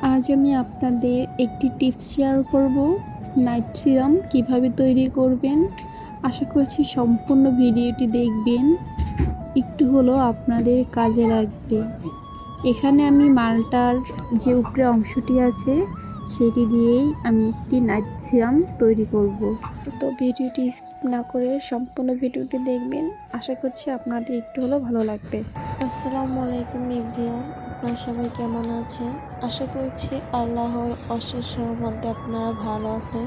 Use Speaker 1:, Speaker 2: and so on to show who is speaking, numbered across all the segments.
Speaker 1: আজ আমি আপনাদের একটি টিপস শেয়ার করব নাইট সিরাম কিভাবে তৈরি করবেন। আশা করছি সম্পূর্ণ ভিডিওটি দেখবেন, একটু হলেও আপনাদের কাজে লাগবে। এখানে আমি মালটার যে উপরে অংশটি আছে সেটি দিয়েই আমি একটি নাইট সিরাম তৈরি করব। তো ভিডিওটি স্কিপ না করে সম্পূর্ণ ভিডিওটি দেখবেন, আশা করছি আপনাদের একটু হলেও ভালো লাগবে।
Speaker 2: আসসালামু আলাইকুম এভরিওয়ান, আপনারা সবাই কেমন আছেন? আশা করছি আল্লাহর অশেষ রহমতে আপনারা ভালো আছেন।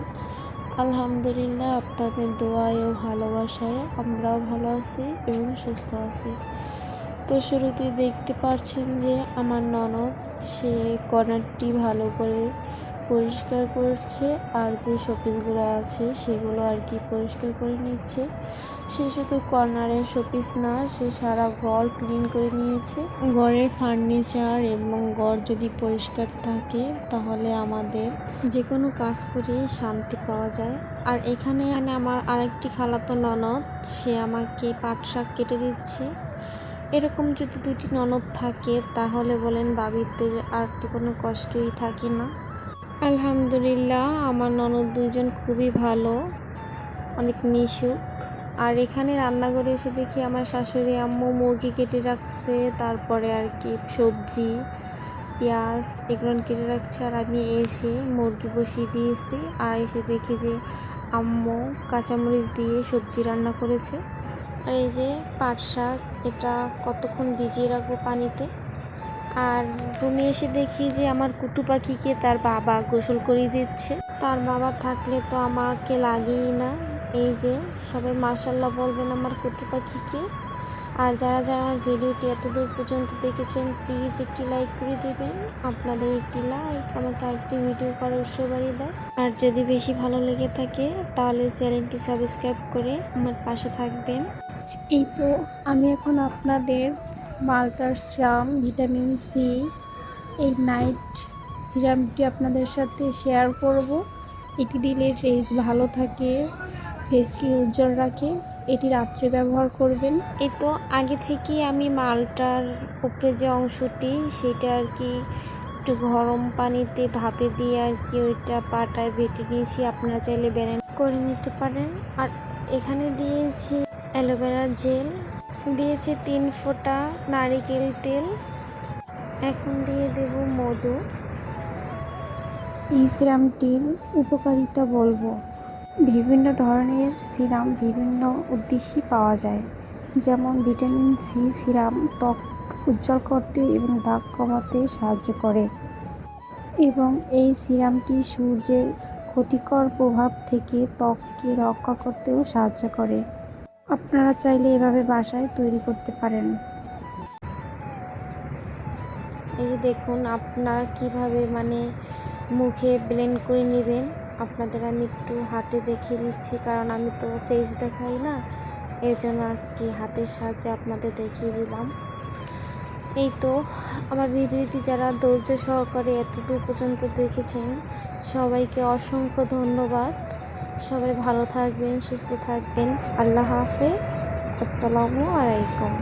Speaker 2: আলহামদুলিল্লাহ, আপনাদের দোয়ায় ও ভালোবাসায় আমরাও ভালো আছি এবং সুস্থ আছি। তো শুরুতেই দেখতে পাচ্ছেন যে আমার ননদ সে কর্নারটি ভালো করে পরিষ্কার করছে, আর যে শোপিসগুলো আছে সেগুলো আর কি পরিষ্কার করে নিচ্ছে। সে শুধু কর্নারের শোপিস না, সে সারা ঘর ক্লিন করে নিয়েছে। ঘরের ফার্নিচার এবং ঘর যদি পরিষ্কার থাকে তাহলে আমাদের যে কোনো কাজ করে শান্তি পাওয়া যায়। আর এখানে আমার আরেকটি খালাতো ননদ, সে আমাকে পাট শাক কেটে দিচ্ছে। এরকম যদি দুটি ননদ থাকে তাহলে বলেন বাবিদের আর তো কোনো কষ্টই থাকে না। আলহামদুলিল্লাহ, আমার ননদ দুইজন খুবই ভালো, অনেক মিশুক। আর এখানে রান্নাঘরে এসে দেখি আমার শাশুড়ি আম্মু মুরগি কেটে রাখছে, তারপরে আর কি সবজি পেঁয়াজ এগুলো কেটে রাখছে। আর আমি এসে মুরগি বসিয়ে দিয়েছি, আর এসে দেখি যে আম্মু কাঁচামরিচ দিয়ে সবজি রান্না করেছে। আর এই যে পাট শাক, এটা কতক্ষণ ভিজিয়ে রাখবো পানিতে। আর রুমে এসে দেখি যে আমার কুটু পাখিকে তার বাবা গোসল করিয়ে দিচ্ছে। তার বাবা থাকলে তো আমাকে লাগেই না। এই যে সবাই মাশাআল্লাহ বলবেন আমার কুটু পাখিকে। আর যারা যারা আমার ভিডিওটি এতদূর পর্যন্ত দেখেছেন প্লিজ একটি লাইক করে দেবেন। আপনাদের একটি লাইক আমাকে আরেকটি ভিডিও করার উৎসাহ বাড়িয়ে দেয়। আর যদি বেশি ভালো লেগে থাকে তাহলে চ্যানেলটি সাবস্ক্রাইব করে আমার পাশে থাকবেন।
Speaker 1: এই তো আমি এখন আপনাদের মাল্টার সিরাম ভিটামিন সি এই নাইট সিরামটি আপনাদের সাথে শেয়ার করব। এটি দিলে ফেস ভালো থাকে, ফেসকে উজ্জ্বল রাখে। এটি রাত্রে ব্যবহার করবেন।
Speaker 2: এই তো আগে থেকেই আমি মালটার উপরে যে অংশটি সেটা আর কি একটু গরম পানিতে ভাপে দিয়ে আর কি ওইটা পাটায় বেটে নিয়েছি। আপনারা চাইলে ব্লেন্ড করে নিতে পারেন। আর এখানে দিয়েছি অ্যালোভেরা জেল, দিয়েছি 3 ফোঁটা নারিকেল তেল, এখন দিয়ে দেব মধু।
Speaker 1: এই সিরামটির উপকারিতা বলবো, বিভিন্ন ধরনের সিরাম বিভিন্ন উদ্দেশ্যে পাওয়া যায়। যেমন ভিটামিন সি সিরাম ত্বক উজ্জ্বল করতে এবং দাগ কমাতে সাহায্য করে, এবং এই সিরামটি সূর্যের ক্ষতিকর প্রভাব থেকে ত্বককে রক্ষা করতেও সাহায্য করে। আপনারা চাইলে এভাবে বাসায় তৈরি করতে পারেন।
Speaker 2: এই যে দেখুন আপনারা কিভাবে মুখে ব্লেন্ড করে নেবেন। আপনাদের আমি একটু হাতে দেখিয়ে দিচ্ছি, কারণ আমি তো ফেস দেখাই না, এর জন্য আর কি হাতের সাহায্যে আপনাদের দেখিয়ে দিলাম। এই তো আমার ভিডিওটি যারা ধৈর্য সহকারে এতদূর পর্যন্ত দেখেছেন সবাইকে অসংখ্য ধন্যবাদ। সবাই ভালো থাকবেন, সুস্থ থাকবেন। আল্লাহ হাফেজ, আসসালামু আলাইকুম।